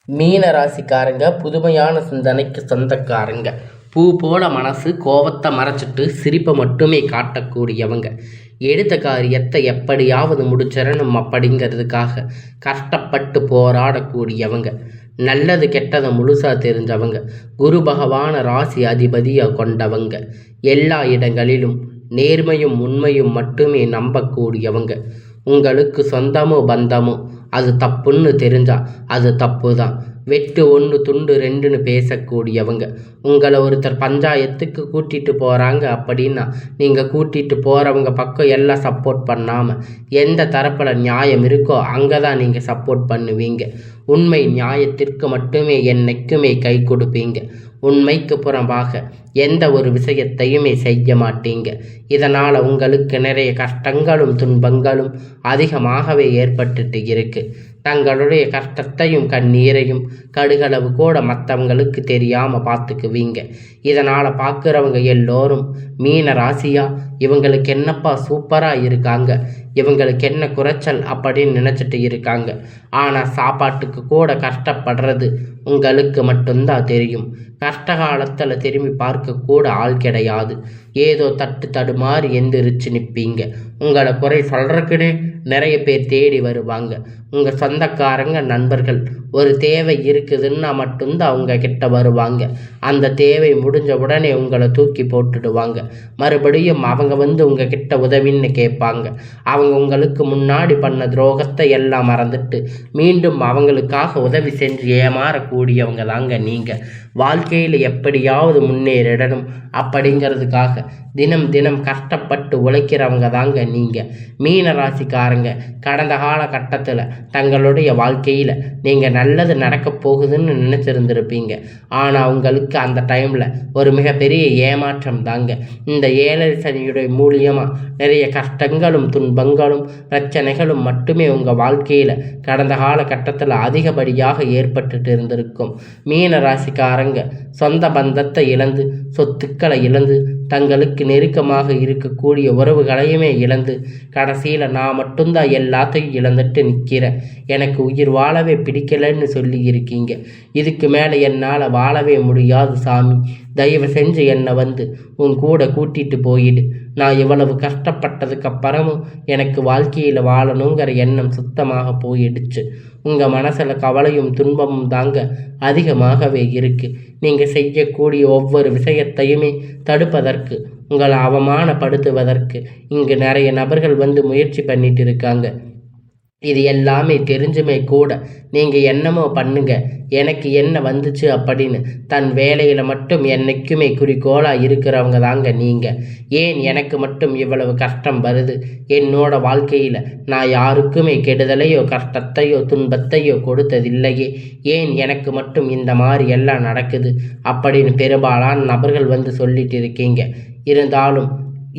மீன ராசிக்காரங்க புதுமையான சிந்தனைக்கு சொந்தக்காரங்க. பூ போல மனசு கோவத்தை மறைச்சிட்டு சிரிப்பை மட்டுமே காட்டக்கூடியவங்க. எடுத்த காரியத்தை எப்படியாவது முடிச்சிடணும் அப்படிங்கிறதுக்காக கஷ்டப்பட்டு போராடக்கூடியவங்க. நல்லது கெட்டதை முழுசா தெரிஞ்சவங்க. குரு பகவான ராசி அதிபதியாக கொண்டவங்க. எல்லா இடங்களிலும் நேர்மையும் உண்மையும் மட்டுமே நம்பக்கூடியவங்க. உங்களுக்கு சொந்தமோ பந்தமோ அது தப்புன்னு தெரிஞ்சா அது தப்பு தான். வெட்டு ஒன்று துண்டு ரெண்டுன்னு பேசக்கூடியவங்க. உங்களை ஒருத்தர் பஞ்சாயத்துக்கு கூட்டிகிட்டு போகிறாங்க அப்படின்னா நீங்கள் கூட்டிகிட்டு போகிறவங்க பக்கம் எல்லாம் சப்போர்ட் பண்ணாமல் எந்த தரப்பில் நியாயம் இருக்கோ அங்கே தான் நீங்கள் சப்போர்ட் பண்ணுவீங்க. உண்மை நியாயத்திற்கு மட்டுமே என்னைக்குமே கை கொடுப்பீங்க. உண்மைக்கு புறம்பாக எந்த ஒரு விஷயத்தையுமே செய்ய மாட்டீங்க. இதனால் உங்களுக்கு நிறைய கஷ்டங்களும் துன்பங்களும் அதிகமாகவே ஏற்பட்டுட்டு இருக்கு. தங்களுடைய கஷ்டத்தையும் கண்ணீரையும் கடுகளவு கூட மற்றவங்களுக்கு தெரியாமல் பார்த்துக்குவீங்க. இதனால் பார்க்குறவங்க எல்லோரும் மீன ராசியா, இவங்களுக்கு என்னப்பா சூப்பராக இருக்காங்க, இவங்களுக்கு என்ன குறைச்சல் அப்படின்னு நினச்சிட்டு இருக்காங்க. ஆனால் சாப்பாட்டுக்கு கூட கஷ்டப்படுறது உங்களுக்கு மட்டும்தான் தெரியும். கஷ்ட காலத்தில் திரும்பி பார்க்க கூட ஆள் கிடையாது. ஏதோ தடுமாறி எந்திரிச்சு நிற்பீங்க. உங்களை குறை சொல்கிறக்குன்னு நிறைய பேர் தேடி வருவாங்க. உங்கள் சொந்தக்காரங்க நண்பர்கள் ஒரு தேவை இருக்குதுன்னா மட்டும்தான் அவங்க கிட்ட வருவாங்க. அந்த தேவை முடிஞ்ச உடனே உங்களை தூக்கி போட்டுடுவாங்க. மறுபடியும் அவங்க வந்து உங்கள் கிட்ட உதவின்னு கேட்பாங்க. அவங்க உங்களுக்கு முன்னாடி பண்ண துரோகத்தை எல்லாம் மறந்துட்டு மீண்டும் அவங்களுக்காக உதவி செஞ்சு ஏமாறக்கூடியவங்க தாங்க நீங்கள். வாழ்க்கையில் எப்படியாவது முன்னேறிடணும் அப்படிங்கிறதுக்காக தினம் தினம் கஷ்டப்பட்டு உழைக்கிறவங்க தாங்க நீங்கள். மீன ராசிக்காரங்க கடந்த காலகட்டத்தில் தங்களுடைய வாழ்க்கையில் நீங்கள் நல்லது நடக்க போகுதுன்னு நினச்சிருந்துருப்பீங்க. ஆனால் உங்களுக்கு அந்த டைமில் ஒரு மிகப்பெரிய ஏமாற்றம் தாங்க. இந்த 7 சனியுடைய மூலியமாக நிறைய கஷ்டங்களும் துன்பங்களும் பிரச்சனைகளும் மட்டுமே உங்கள் வாழ்க்கையில் கடந்த காலகட்டத்தில் அதிகப்படியாக ஏற்பட்டுட்டு இருந்திருக்கும். மீன ராசிக்காரங்க சொந்த பந்தத்தை இழந்து சொத்துக்களை இழந்து தங்களுக்கு நெருக்கமாக இருக்கக்கூடிய உறவுகளையுமே இழந்து கடைசியில் நான் மட்டும்தான் எல்லாத்தையும் இழந்துட்டு நிற்கிறேன், எனக்கு உயிர் வாழவே பிடிக்கலைன்னு சொல்லி இருக்கீங்க. இதுக்கு மேலே என்னால் வாழவே முடியாது சாமி, தயவு செஞ்சு என்னை வந்து உன் கூட கூட்டிகிட்டு போயிடு. நான் இவ்வளவு கஷ்டப்பட்டதுக்கு அப்புறமும் எனக்கு வாழ்க்கையில் வாழணுங்கிற எண்ணம் சுத்தமாக போயிடுச்சு. உங்கள் மனசில் கவலையும் துன்பமும் தாங்க அதிகமாகவே இருக்குது. நீங்கள் செய்யக்கூடிய ஒவ்வொரு விஷயத்தையுமே தடுப்பதற்கு, உங்களை அவமானப்படுத்துவதற்கு இங்கு நிறைய நபர்கள் வந்து முயற்சி பண்ணிட்டு இருக்காங்க. இது எல்லாமே தெரிஞ்சுமே கூட நீங்கள் என்னமோ பண்ணுங்க, எனக்கு என்ன வந்துச்சு அப்படின்னு தன் வேலையில் மட்டும் என்றைக்குமே குறிக்கோளாக இருக்கிறவங்க தாங்க நீங்கள். ஏன் எனக்கு மட்டும் இவ்வளவு கஷ்டம் வருது, என்னோட வாழ்க்கையில் நான் யாருக்குமே கெடுதலையோ கஷ்டத்தையோ துன்பத்தையோ கொடுத்ததில்லையே, ஏன் எனக்கு மட்டும் இந்த மாதிரி எல்லாம் நடக்குது அப்படின்னு பெரும்பாலான நபர்கள் வந்து சொல்லிட்டு இருக்கீங்க. இருந்தாலும்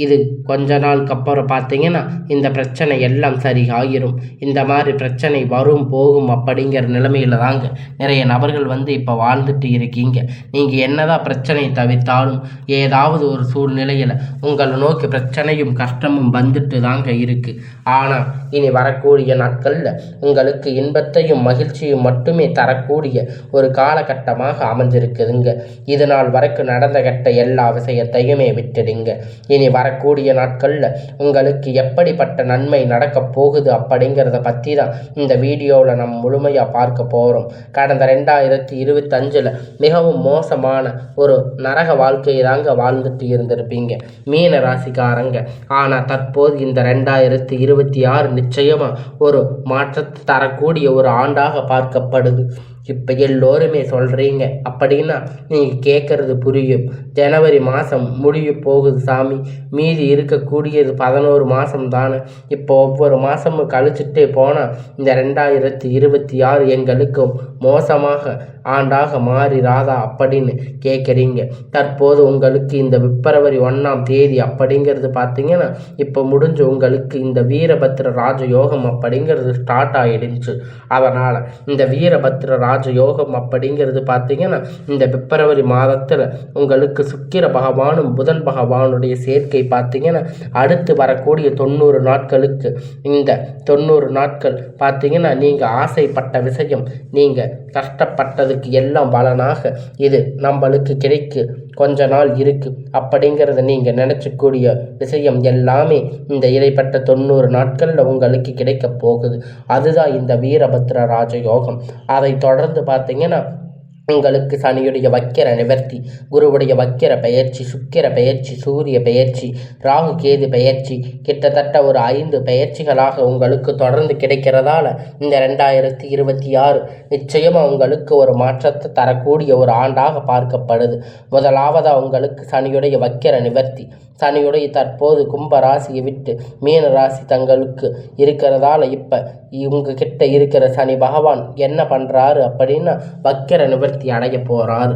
இது கொஞ்ச நாளுக்கு அப்புறம் பார்த்தீங்கன்னா இந்த பிரச்சனை எல்லாம் சரி ஆகிரும். இந்த மாதிரி பிரச்சனை வரும் போகும் அப்படிங்கிற நிலைமையில் தாங்க நிறைய நபர்கள் வந்து இப்போ வாழ்ந்துட்டு இருக்கீங்க. நீங்கள் என்னதான் பிரச்சனை தவிர்த்தாலும் ஏதாவது ஒரு சூழ்நிலையில் உங்களை நோக்கி பிரச்சனையும் கஷ்டமும் வந்துட்டு தாங்க இருக்குது. ஆனால் இனி வரக்கூடிய நாட்களில் உங்களுக்கு இன்பத்தையும் மகிழ்ச்சியும் மட்டுமே தரக்கூடிய ஒரு காலகட்டமாக அமைஞ்சிருக்குதுங்க. இது நாள் வரைக்கும் நடந்த கட்ட எல்லா விஷயத்தையுமே விட்டுடுங்க. இனி வரக்கூடிய நாட்களில் உங்களுக்கு எப்படிப்பட்ட நன்மை நடக்க போகுது அப்படிங்கிறத பற்றி தான் இந்த வீடியோவில் நம்ம முழுமையாக பார்க்க போகிறோம். கடந்த 2025 மிகவும் மோசமான ஒரு நரக வாழ்க்கையை தாங்க வாழ்ந்துட்டு இருந்திருப்பீங்க மீன ராசிக்காரங்க. ஆனால் தற்போது இந்த 2026 நிச்சயமாக ஒரு மாற்றத்தை தரக்கூடிய ஒரு ஆண்டாக பார்க்கப்படுது. இப்போ எல்லோருமே சொல்கிறீங்க அப்படின்னா நீங்கள் கேட்குறது புரியும். ஜனவரி மாதம் முடிய போகுது சாமி, மீதி இருக்கக்கூடியது 11 மாதம் தானே. இப்போ ஒவ்வொரு மாதமும் கழிச்சுட்டே போனால் இந்த 2026 எங்களுக்கு மோசமாக ஆண்டாக மாறிராதா அப்படின்னு கேட்குறீங்க. தற்போது உங்களுக்கு இந்த பிப்ரவரி 1ஆம் தேதி அப்படிங்கிறது பார்த்தீங்கன்னா இப்போ முடிஞ்சு உங்களுக்கு இந்த வீரபத்ர ராஜயோகம் அப்படிங்கிறது ஸ்டார்ட் ஆகிடுச்சு. அதனால் இந்த வீரபத்ர ராஜயோகம் அப்படிங்கிறது பார்த்தீங்கன்னா இந்த பிப்ரவரி மாதத்தில் உங்களுக்கு சுக்கிர பகவானும் புதன் பகவானுடைய சேர்க்கை பார்த்தீங்கன்னா அடுத்து வரக்கூடிய 90 நாட்களுக்கு இந்த 90 நாட்கள் பார்த்தீங்கன்னா நீங்கள் ஆசைப்பட்ட விஷயம் நீங்கள் கஷ்டப்பட்டதுக்கு எல்லாம் பலனாக இது நம்மளுக்கு கிடைக்கு கொஞ்ச நாள் இருக்குது அப்படிங்கிறத நீங்கள் நினச்சக்கூடிய விஷயம் எல்லாமே இந்த இடைப்பட்ட 90 நாட்களில் உங்களுக்கு கிடைக்க போகுது. அதுதான் இந்த வீரபத்ர ராஜயோகம். அதை தொடர்ந்து பார்த்தீங்கன்னா உங்களுக்கு சனியுடைய வக்கிர நிவர்த்தி, குருவுடைய வக்கிர பெயர்ச்சி, சுக்கிர பெயர்ச்சி, சூரிய பெயர்ச்சி, ராகு கேது பெயர்ச்சி, கிட்டத்தட்ட ஒரு 5 பெயர்ச்சிகளாக உங்களுக்கு தொடர்ந்து கிடைக்கிறதால இந்த 2026 நிச்சயமாக உங்களுக்கு ஒரு மாற்றத்தை தரக்கூடிய ஒரு ஆண்டாக பார்க்கப்படுது. முதலாவதாக உங்களுக்கு சனியுடைய வக்கிர நிவர்த்தி. சனியுடைய தற்போது கும்ப ராசியை விட்டு மீன ராசி தங்களுக்கு இருக்கிறதால இப்போ உங்ககிட்ட இருக்கிற சனி பகவான் என்ன பண்ணுறாரு அப்படின்னா வக்கிர நிவர்த்தி அடைய போகிறாரு.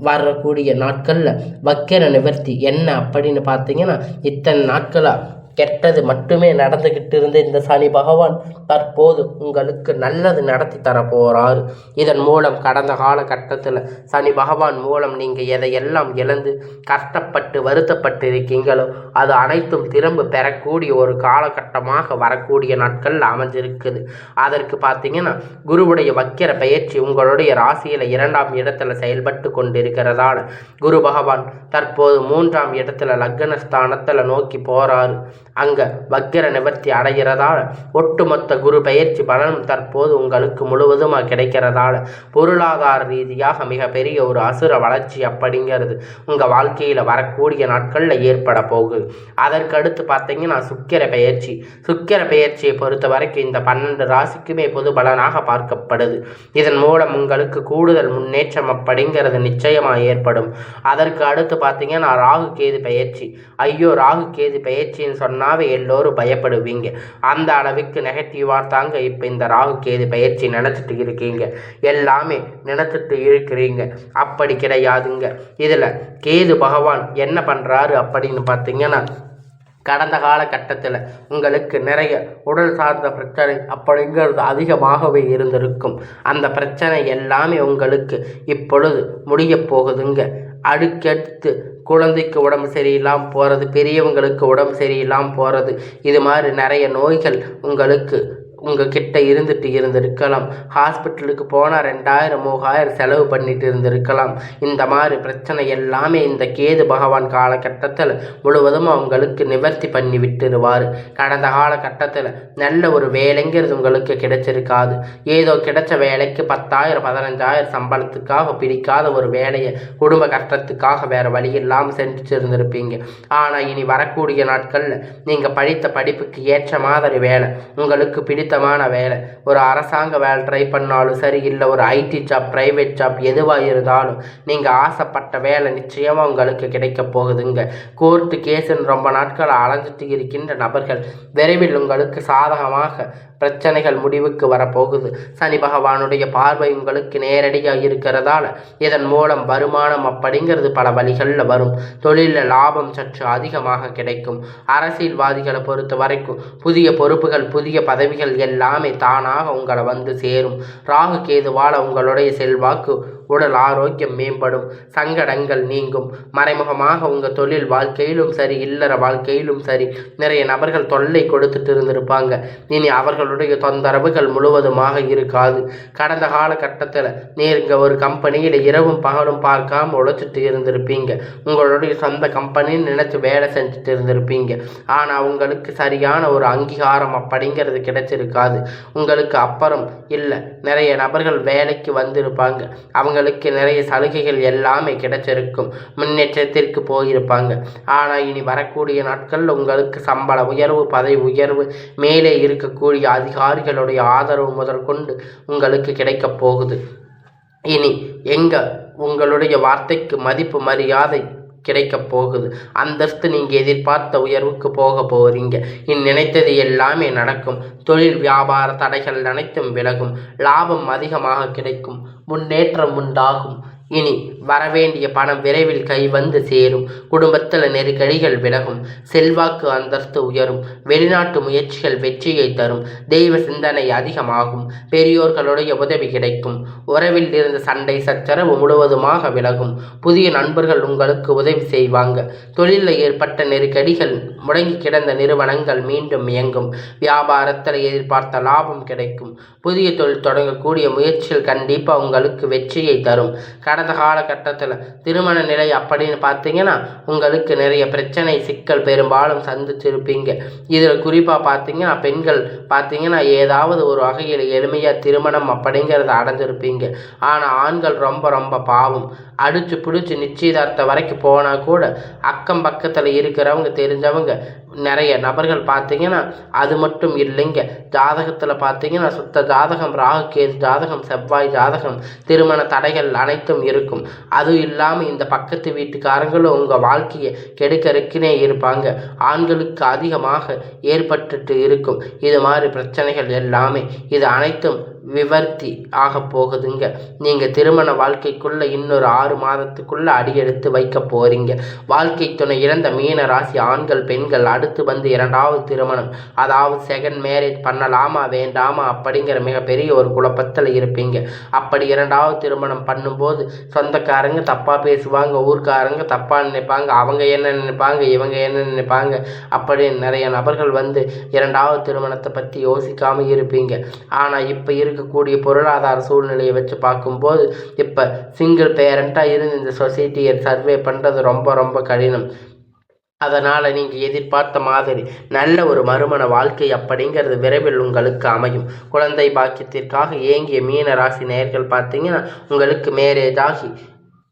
வரக்கூடிய நாட்களில் வக்கிர நிவர்த்தி என்ன அப்படின்னு பார்த்தீங்கன்னா இத்தனை நாட்களாக கெட்டது மட்டுமே நடந்துக்கிட்டு இருந்த இந்த சனி பகவான் தற்போது உங்களுக்கு நல்லது நடத்தி தரப்போகிறாரு. இதன் மூலம் கடந்த காலகட்டத்தில் சனி பகவான் மூலம் நீங்கள் எதையெல்லாம் இழந்து கஷ்டப்பட்டு வருத்தப்பட்டு இருக்கீங்களோ அது அனைத்தும் திரும்ப பெறக்கூடிய ஒரு காலகட்டமாக வரக்கூடிய நாட்கள் அமைஞ்சிருக்குது. அதற்கு பார்த்தீங்கன்னா குருவுடைய வக்கிர பயிற்சி உங்களுடைய ராசியில் 2ஆம் இடத்துல செயல்பட்டு கொண்டிருக்கிறதால குரு பகவான் தற்போது 3ஆம் இடத்துல லக்னஸ்தானத்தில் நோக்கி போகிறாரு. அங்கே வக்கிர நிவர்த்தி அடைகிறதால ஒட்டுமொத்த குரு பயிற்சி பலனும் தற்போது உங்களுக்கு முழுவதுமாக கிடைக்கிறதால பொருளாதார ரீதியாக மிகப்பெரிய ஒரு அசுர வளர்ச்சி அப்படிங்கிறது உங்கள் வாழ்க்கையில் வரக்கூடிய நாட்களில் ஏற்பட போகுது. அதற்கடுத்து பார்த்தீங்கன்னா சுக்கிர பயிற்சி. சுக்கிர பயிற்சியை பொறுத்த வரைக்கும் இந்த 12 ராசிக்குமே பொது பலனாக பார்க்கப்படுது. இதன் மூலம் உங்களுக்கு கூடுதல் முன்னேற்றம் அப்படிங்கிறது நிச்சயமாக ஏற்படும். அதற்கு அடுத்து பார்த்தீங்கன்னா ராகு கேது பயிற்சி. ஐயோ ராகு கேது பயிற்சின்னு சொன்னாவே எல்லோரும் பயப்படுவீங்க. அந்த அளவுக்கு நெகட்டிவாக தாங்க இப்போ இந்த ராகு கேது பயிற்சி நினச்சிட்டு இருக்கீங்க, எல்லாமே நினச்சிட்டு இருக்கிறீங்க. அப்படி கிடையாதுங்க. இதில் கேது பகவான் என்ன பண்ணுறாரு அப்படின்னு பார்த்தீங்கன்னா கடந்த காலகட்டத்தில் உங்களுக்கு நிறைய உடல் சார்ந்த பிரச்சனை அப்படிங்கிறது அதிகமாகவே இருந்திருக்கும். அந்த பிரச்சனை எல்லாமே உங்களுக்கு இப்பொழுது முடிய போகுதுங்க. அடுக்கடுத்து குழந்தைக்கு உடம்பு சரியில்லாமல் போகிறது, பெரியவங்களுக்கு உடம்பு சரியில்லாமல் போகிறது, இது மாதிரி நிறைய நோய்கள் உங்களுக்கு உங்ககிட்ட இருந்திருக்கலாம். ஹாஸ்பிட்டலுக்கு போனால் 2000 3000 செலவு பண்ணிட்டு இருந்திருக்கலாம். இந்த மாதிரி பிரச்சனை எல்லாமே இந்த கேது பகவான் காலகட்டத்தில் முழுவதும் அவங்களுக்கு நிவர்த்தி பண்ணி விட்டுருவார். கடந்த காலகட்டத்தில் நல்ல ஒரு வேலைங்கிறது உங்களுக்கு கிடைச்சிருக்காது. ஏதோ கிடைச்ச வேலைக்கு 10,000 15,000 சம்பளத்துக்காக பிடிக்காத ஒரு வேலையை குடும்ப கஷ்டத்துக்காக வேறு வழி இல்லாமல் செஞ்சுட்டு இருந்திருப்பீங்க. ஆனால் இனி வரக்கூடிய நாட்களில் நீங்கள் படித்த படிப்புக்கு ஏற்ற மாதிரி வேலை, உங்களுக்கு பிடித்தமான வேலை, ஒரு அரசாங்க வேலை ட்ரை பண்ணாலும் சரி, இல்லை ஒரு ஐடி ஜாப், பிரைவேட் ஜாப் எதுவாக இருந்தாலும் நீங்கள் ஆசைப்பட்ட வேலை நிச்சயமாக உங்களுக்கு கிடைக்க போகுதுங்க. கோர்ட்டு கேஸுன்னு ரொம்ப நாட்கள் அலைஞ்சிட்டு இருக்கின்ற நபர்கள் விரைவில் உங்களுக்கு சாதகமாக பிரச்சனைகள் முடிவுக்கு வரப்போகுது. சனி பகவானுடைய பார்வை உங்களுக்கு நேரடியாக இருக்கிறதால இதன் மூலம் வருமானம் அப்படிங்கிறது பல வழிகளில் வரும். தொழிலில் லாபம் சற்று அதிகமாக கிடைக்கும். அரசியல்வாதிகளை பொறுத்த வரைக்கும் புதிய பொறுப்புகள், புதிய பதவிகள் எல்லாமே தானாக உங்களை வந்து சேரும். ராகு கேதுவால் உங்களுடைய செல்வாக்கு, உடல் ஆரோக்கியம் மேம்படும், சங்கடங்கள் நீங்கும். மறைமுகமாக உங்கள் தொழில் வாழ்க்கையிலும் சரி, இல்லற வாழ்க்கையிலும் சரி நிறைய நபர்கள் தொல்லை கொடுத்துட்டு இருந்திருப்பாங்க. இனி அவர்களுடைய தொந்தரவுகள் முழுவதுமாக இருக்காது. கடந்த காலகட்டத்தில் நீங்கள் ஒரு கம்பெனியில் இரவும் பகலும் பார்க்காம உழைச்சிட்டு இருந்திருப்பீங்க. உங்களுடைய சொந்த கம்பெனின்னு நினைச்சு வேலை செஞ்சுட்டு இருந்திருப்பீங்க. ஆனால் உங்களுக்கு சரியான ஒரு அங்கீகாரம் அப்படிங்கிறது கிடைச்சிருக்காது. உங்களுக்கு அப்புறம் இல்லை நிறைய நபர்கள் வேலைக்கு வந்திருப்பாங்க. அவங்களுக்கு நிறைய சலுகைகள் எல்லாமே கிடைச்சிருக்கும். முன்னேற்றத்திற்கு போயிருப்பாங்க. ஆனால் இனி வரக்கூடிய நாட்களில் உங்களுக்கு சம்பள உயர்வு, பதவி உயர்வு, மேலே இருக்கக்கூடிய அதிகாரிகளுடைய ஆதரவு முதற்கொண்டு உங்களுக்கு கிடைக்க போகுது. இனி உங்களுடைய வார்த்தைக்கு மதிப்பு மரியாதை கிடைக்க போகுது. அந்தஸ்து நீங்கள் எதிர்பார்த்த உயர்வுக்கு போக போகிறீங்க. நினைத்தது எல்லாமே நடக்கும். தொழில் வியாபார தடைகள் அனைத்தும் விலகும். லாபம் அதிகமாக கிடைக்கும். முன்னேற்றம் உண்டாகும். இனி வரவேண்டிய பணம் விரைவில் கை வந்து சேரும். குடும்பத்தில் நெருக்கடிகள் விலகும். செல்வாக்கு அந்தஸ்து உயரும். வெளிநாட்டு முயற்சிகள் வெற்றியை தரும். தெய்வ சிந்தனை அதிகமாகும். பெரியோர்களுடைய உதவி கிடைக்கும். உறவில் இருந்த சண்டை சச்சரவு முழுவதுமாக விலகும். புதிய நண்பர்கள் உங்களுக்கு உதவி செய்வாங்க. தொழிலில் ஏற்பட்ட நெருக்கடிகள், முடங்கி கிடந்த நிறுவனங்கள் மீண்டும் இயங்கும். வியாபாரத்தில் எதிர்பார்த்த லாபம் கிடைக்கும். புதிய தொழில் தொடங்கக்கூடிய முயற்சிகள் கண்டிப்பாக உங்களுக்கு வெற்றியை தரும். கடந்த காலகட்டத்தில் திருமண நிலை அப்படின்னு பார்த்தீங்கன்னா உங்களுக்கு நிறைய பிரச்சனை சிக்கல் பெரும்பாலும் சந்திச்சிருப்பீங்க. இதில் குறிப்பாக பார்த்தீங்கன்னா பெண்கள் பார்த்தீங்கன்னா ஏதாவது ஒரு வகையில் எளிமையாக திருமணம் அப்படிங்கிறத அடைஞ்சிருப்பீங்க. ஆனால் ஆண்கள் ரொம்ப ரொம்ப பாவம். அடிச்சு பிடிச்சி நிச்சயதார்த்தம் வரைக்கும் போனால் கூட அக்கம் பக்கத்தில் இருக்கிறவங்க தெரிஞ்சவங்க நிறைய நபர்கள் பார்த்தீங்கன்னா அது மட்டும் இல்லைங்க. ஜாதகத்தில் பார்த்தீங்கன்னா சுத்த ஜாதகம், ராகு கேது ஜாதகம், செவ்வாய் ஜாதகம், திருமண தடைகள் அனைத்தும் இருக்கும். அதுவும் இல்லாமல் இந்த பக்கத்து வீட்டுக்காரங்களும் உங்கள் வாழ்க்கையை கெடுக்கறக்குனே இருப்பாங்க. ஆண்களுக்கு அதிகமாக ஏற்பட்டுட்டு இருக்கும் இது மாதிரி பிரச்சனைகள் எல்லாமே. இது அனைத்தும் விவர்த்தி ஆக போகுதுங்க. நீங்கள் திருமண வாழ்க்கைக்குள்ளே இன்னொரு 6 மாதத்துக்குள்ளே அடியெடுத்து வைக்க போகிறீங்க. வாழ்க்கை துணை இழந்த மீன ராசி ஆண்கள் பெண்கள் அடுத்து வந்து 2வது திருமணம், அதாவது செகண்ட் மேரேஜ் பண்ணலாமா வேண்டாமா அப்படிங்கிற மிகப்பெரிய ஒரு குழப்பத்தில் இருப்பீங்க. அப்படி 2வது திருமணம் பண்ணும்போது சொந்தக்காரங்க தப்பாக பேசுவாங்க, ஊர்க்காரங்க தப்பாக நினைப்பாங்க, அவங்க என்ன நினைப்பாங்க, இவங்க என்ன நினைப்பாங்க, அப்படி நிறைய நபர்கள் வந்து 2வது திருமணத்தை பற்றி யோசிக்காமல் இருப்பீங்க. ஆனால் இப்போ இருக்கக்கூடிய பொருளாதார சூழ்நிலையை வச்சு பார்க்கும்போது இப்போ சிங்கிள் பேரண்ட்டாக இருந்து இந்த சொசைட்டியை சர்வே பண்ணுறது ரொம்ப ரொம்ப கடினம். அதனால் நீங்கள் எதிர்பார்த்த மாதிரி நல்ல ஒரு மறுமண வாழ்க்கை அப்படிங்கிறது விரைவில் உங்களுக்கு அமையும். குழந்தை பாக்கியத்திற்காக ஏங்கிய மீன ராசி நேயர்கள் பார்த்தீங்கன்னா உங்களுக்கு மேரேஜ் ஆகி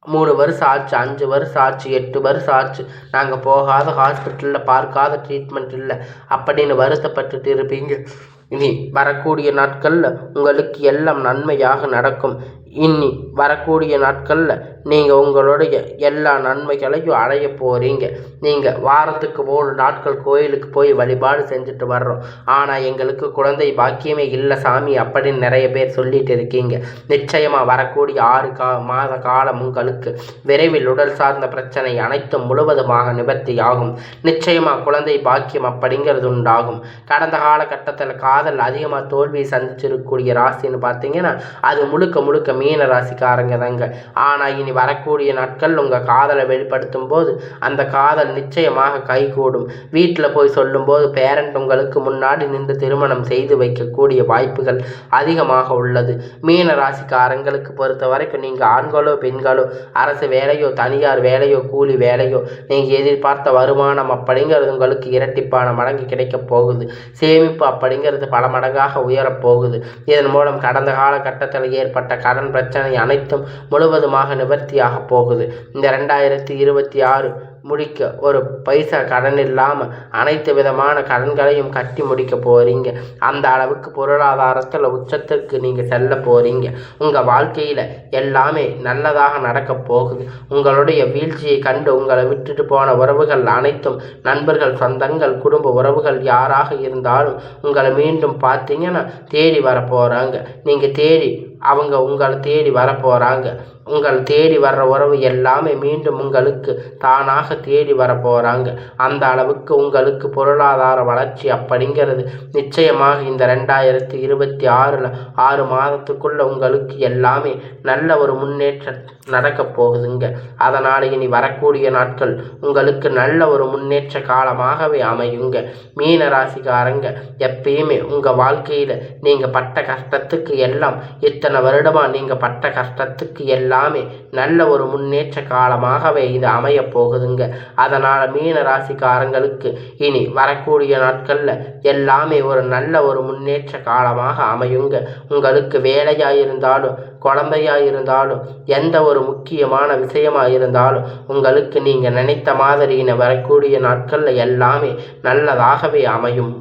3 வருஷம் ஆச்சு, 5 வருஷம் ஆச்சு, 8 வருஷம் ஆச்சு, நாங்கள் போகாத ஹாஸ்பிட்டலில் பார்க்காத ட்ரீட்மெண்ட் இல்லை அப்படின்னு வருத்தப்பட்டுட்டு இருப்பீங்க. இனி வரக்கூடிய நாட்களில் உங்களுக்கு எல்லாம் நன்மையாக நடக்கும். இனி வரக்கூடிய நாட்களில் நீங்கள் உங்களுடைய எல்லா நன்மைகளையும் அடைய போகிறீங்க. நீங்கள் வாரத்துக்கு 3 நாட்கள் கோயிலுக்கு போய் வழிபாடு செஞ்சுட்டு வர்றோம், ஆனால் எங்களுக்கு குழந்தை பாக்கியமே இல்லை சாமி அப்படின்னு நிறைய பேர் சொல்லிட்டு இருக்கீங்க. நிச்சயமாக வரக்கூடிய 6 மாத காலம் உங்களுக்கு விரைவில் உடல் சார்ந்த பிரச்சனை அனைத்தும் முழுவதுமாக நிவர்த்தி ஆகும். நிச்சயமாக குழந்தை பாக்கியம் அப்படிங்கிறது உண்டாகும். கடந்த காலகட்டத்தில் காதல் அதிகமாக தோல்வியை சந்திச்சிருக்கக்கூடிய ராசின்னு பார்த்தீங்கன்னா அது முழுக்க முழுக்க மீன ராசிக்காரங்க தாங்க. ஆனால் இனி வரக்கூடிய நாட்கள் உங்கள் காதலை வெளிப்படுத்தும் போது அந்த காதல் நிச்சயமாக கைகூடும். வீட்டில் போய் சொல்லும்போது பேரண்ட் உங்களுக்கு முன்னாடி நின்று திருமணம் செய்து வைக்கக்கூடிய வாய்ப்புகள் அதிகமாக உள்ளது. மீன ராசிக்காரங்களுக்கு பொறுத்த வரைக்கும் நீங்கள் ஆண்களோ பெண்களோ அரசு வேலையோ தனியார் வேலையோ கூலி வேலையோ நீங்கள் எதிர்பார்த்த வருமானம் அப்படிங்கிறது உங்களுக்கு இரட்டிப்பான மடங்கு கிடைக்கப் போகுது. சேமிப்பு அப்படிங்கிறது பல மடங்காக உயரப்போகுது. இதன் மூலம் கடந்த காலகட்டத்தில் ஏற்பட்ட கடன் பிரச்சனை அனைத்தும் முழுவதுமாக நிவர்த்தியாக போகுது. இந்த 2026 முடிக்க ஒரு பைசா கடன் இல்லாமல் அனைத்து விதமான கடன்களையும் கட்டி முடிக்க போகிறீங்க. அந்த அளவுக்கு பொருளாதாரத்தில் உச்சத்திற்கு நீங்கள் செல்ல போகிறீங்க. உங்கள் வாழ்க்கையில் எல்லாமே நல்லதாக நடக்க போகுது. உங்களுடைய வீழ்ச்சியை கண்டு உங்களை விட்டுட்டு போன உறவுகள் அனைத்தும் நண்பர்கள், சொந்தங்கள், குடும்ப உறவுகள் யாராக இருந்தாலும் உங்களை மீண்டும் பார்த்தீங்கன்னா தேடி வர போகிறாங்க. நீங்கள் தேடி அவங்க உங்களை தேடி வரப்போகிறாங்க. உங்கள் தேடி வர்ற உறவு எல்லாமே மீண்டும் உங்களுக்கு தானாக தேடி வர போகிறாங்க. அந்த அளவுக்கு உங்களுக்கு பொருளாதார வளர்ச்சி அப்படிங்கிறது நிச்சயமாக இந்த 2026 6 மாதத்துக்குள்ள உங்களுக்கு எல்லாமே நல்ல ஒரு முன்னேற்றம் நடக்க போகுதுங்க. அதனால் இனி வரக்கூடிய நாட்கள் உங்களுக்கு நல்ல ஒரு முன்னேற்ற காலமாகவே அமையுங்க. மீன ராசிக்காரங்க எப்பயுமே உங்கள் வாழ்க்கையில் நீங்கள் பட்ட கஷ்டத்துக்கு எல்லாம் இத்தனை வருடமாக நீங்கள் பட்ட கஷ்டத்துக்கு எல்லாமே நல்ல ஒரு முன்னேற்ற காலமாகவே இது அமைய போகுதுங்க. அதனால் மீன ராசிக்காரங்களுக்கு இனி வரக்கூடிய நாட்களில் எல்லாமே ஒரு நல்ல ஒரு முன்னேற்ற காலமாக அமையுங்க. உங்களுக்கு வேலையாக இருந்தாலும் குழந்தையாக இருந்தாலும் எந்த ஒரு முக்கியமான விஷயமாக இருந்தாலும் உங்களுக்கு நீங்கள் நினைத்த மாதிரி வரக்கூடிய நாட்களில் எல்லாமே நல்லதாகவே அமையும்.